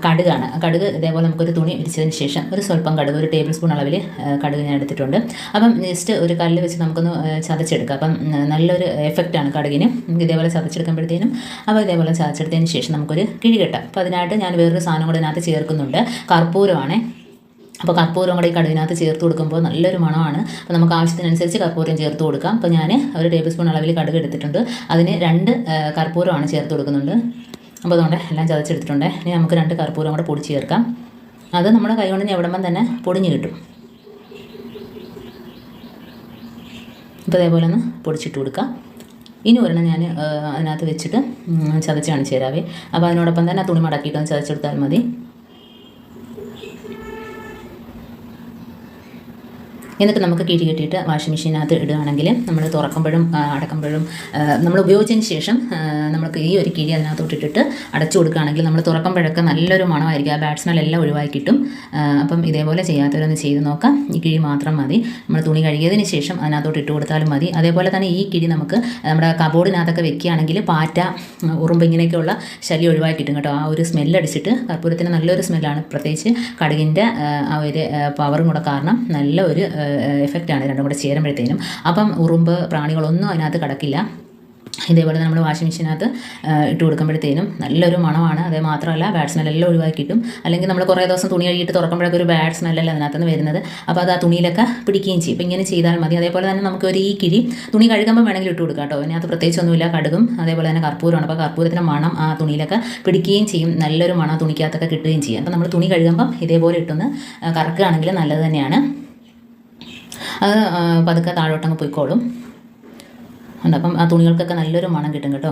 കടുകാണ്. കടുക് ഇതേപോലെ നമുക്കൊരു തുണി വിരിച്ചതിന് ശേഷം ഒരു സ്വല്പം കടുക്, ഒരു ടേബിൾ സ്പൂൺ അളവിൽ കടുക് ഞാൻ എടുത്തിട്ടുണ്ട്. അപ്പം ജസ്റ്റ് ഒരു കല്ല് വെച്ച് നമുക്കൊന്ന് ചതച്ചെടുക്കാം. അപ്പം നല്ലൊരു എഫക്റ്റാണ് കടുകിന്. ഇതേപോലെ ചതച്ചെടുക്കുമ്പോഴത്തേനും അപ്പോൾ ഇതേപോലെ ചതച്ചെടുത്തതിന് ശേഷം നമുക്കൊരു കിഴി കെട്ടാം. അപ്പോൾ അതിനായിട്ട് ഞാൻ വേറൊരു സാധനം കൂടെ ഇതിനകത്ത് ചേർക്കുന്നുണ്ട്. കർപ്പൂരമാണ്. അപ്പോൾ കർപ്പൂരം കൂടെ ഈ കടുകിനകത്ത് ചേർത്ത് കൊടുക്കുമ്പോൾ നല്ലൊരു മണമാണ്. അപ്പോൾ നമുക്ക് ആവശ്യത്തിനനുസരിച്ച് കർപ്പൂരം ചേർത്ത് കൊടുക്കാം. അപ്പോൾ ഞാൻ ഒരു ടേബിൾ സ്പൂൺ അളവിൽ കടുക് എടുത്തിട്ടുണ്ട്. അതിന് 2 കർപ്പൂരമാണ് ചേർത്ത് കൊടുക്കുന്നുണ്ട്. അപ്പോൾ അതുകൊണ്ട് എല്ലാം ചതച്ചെടുത്തിട്ടുണ്ട്. ഇനി നമുക്ക് 2 കർപ്പൂരം കൂടെ പൊടിച്ച് ചേർക്കാം. അത് നമ്മുടെ കൈ കൊണ്ട് ഞെവിടുമ്പം തന്നെ പൊടിഞ്ഞ് കിട്ടും. അപ്പോൾ അതേപോലെ ഒന്ന് പൊടിച്ചിട്ട് കൊടുക്കാം. ഇനി ഒരെണ്ണം ഞാൻ അതിനകത്ത് വെച്ചിട്ട് ചതച്ച് കാണിച്ച് തരാവേ. അപ്പോൾ അതിനോടൊപ്പം തന്നെ തുണി മടക്കിയിട്ടൊന്ന് ചതച്ചെടുത്താൽ മതി. എന്നിട്ട് നമുക്ക് കിഴി കെട്ടിയിട്ട് വാഷിംഗ് മെഷീനകത്ത് ഇടുകയാണെങ്കിൽ നമ്മൾ തുറക്കുമ്പോഴും അടക്കുമ്പോഴും നമ്മൾ ഉപയോഗിച്ചതിന് ശേഷം നമുക്ക് ഈ ഒരു കിഴി അതിനകത്തോട്ട് ഇട്ടിട്ട് അടച്ചു കൊടുക്കുകയാണെങ്കിൽ നമ്മൾ തുറക്കുമ്പോഴൊക്കെ നല്ലൊരു മണമായിരിക്കും. ആ ബാഡ് സ്മെൽ എല്ലാം ഒഴിവാക്കി കിട്ടും. അപ്പം ഇതേപോലെ ചെയ്യാത്തവരൊന്ന് ചെയ്ത് നോക്കാം. ഈ കിഴി മാത്രം മതി. നമ്മൾ തുണി കഴുകിയതിന് ശേഷം അതിനകത്തോട്ട് ഇട്ട് കൊടുത്താലും മതി. അതേപോലെ തന്നെ ഈ കിഴി നമുക്ക് നമ്മുടെ കബോർഡിനകത്തൊക്കെ വെക്കുകയാണെങ്കിൽ പാറ്റ, ഉറുമ്പ് ഇങ്ങനെയൊക്കെയുള്ള ശല്യം ഒഴിവാക്കി കിട്ടും കേട്ടോ. ആ ഒരു സ്മെല്ലടിച്ചിട്ട് കർപ്പൂരത്തിന് നല്ലൊരു സ്മെല്ലാണ്. പ്രത്യേകിച്ച് കടുകിൻ്റെ ആ ഒരു പവറും കൂടെ കാരണം നല്ല ഒരു എഫക്റ്റാണ് രണ്ടും കൂടെ ചേരുമ്പോഴത്തേനും. അപ്പം ഉറുമ്പ്, പ്രാണികളൊന്നും അതിനകത്ത് കിടക്കില്ല. ഇതേപോലെ നമ്മൾ വാഷിംഗ് മെഷീനകത്ത് ഇട്ട് കൊടുക്കുമ്പോഴത്തേനും നല്ലൊരു മണമാണ്. അതേ മാത്രമല്ല ബാഡ് സ്മെല്ലെല്ലാം ഒഴിവാക്കി കിട്ടും. അല്ലെങ്കിൽ നമ്മൾ കുറേ ദിവസം തുണി കഴുകിയിട്ട് തുറക്കുമ്പോഴൊക്കെ ഒരു ബാഡ് സ്മെല്ലല്ല അതിനകത്തുനിന്ന് വരുന്നത്. അപ്പോൾ അത് ആ തുണിയിലൊക്കെ പിടിക്കുകയും ചെയ്യും. അപ്പോൾ ഇങ്ങനെ ചെയ്താൽ മതി. അതേപോലെ തന്നെ നമുക്ക് ഈ കിഴി തുണി കഴുകുമ്പോൾ വേണമെങ്കിൽ ഇട്ട് കൊടുക്കാം കേട്ടോ. അതിനകത്ത് പ്രത്യേകിച്ചൊന്നുമില്ല. കടുകും അതേപോലെ തന്നെ കർപ്പൂരമാണ്. അപ്പോൾ കർപ്പൂരത്തിൻ്റെ മണം ആ തുണിയിലൊക്കെ പിടിക്കുകയും ചെയ്യും. നല്ലൊരു മണം തുണിക്കകത്തൊക്കെ കിട്ടുകയും ചെയ്യും. അപ്പോൾ നമ്മൾ തുണി കഴുകുമ്പം ഇതേപോലെ ഇട്ടൊന്ന് കറക്കുകയാണെങ്കിൽ നല്ലത് തന്നെയാണ്. അത് പതുക്കെ താഴോട്ടങ്ങ് പോയിക്കോളും. ഉണ്ട്. അപ്പം ആ തുണികൾക്കൊക്കെ നല്ലൊരു മണം കിട്ടും കേട്ടോ.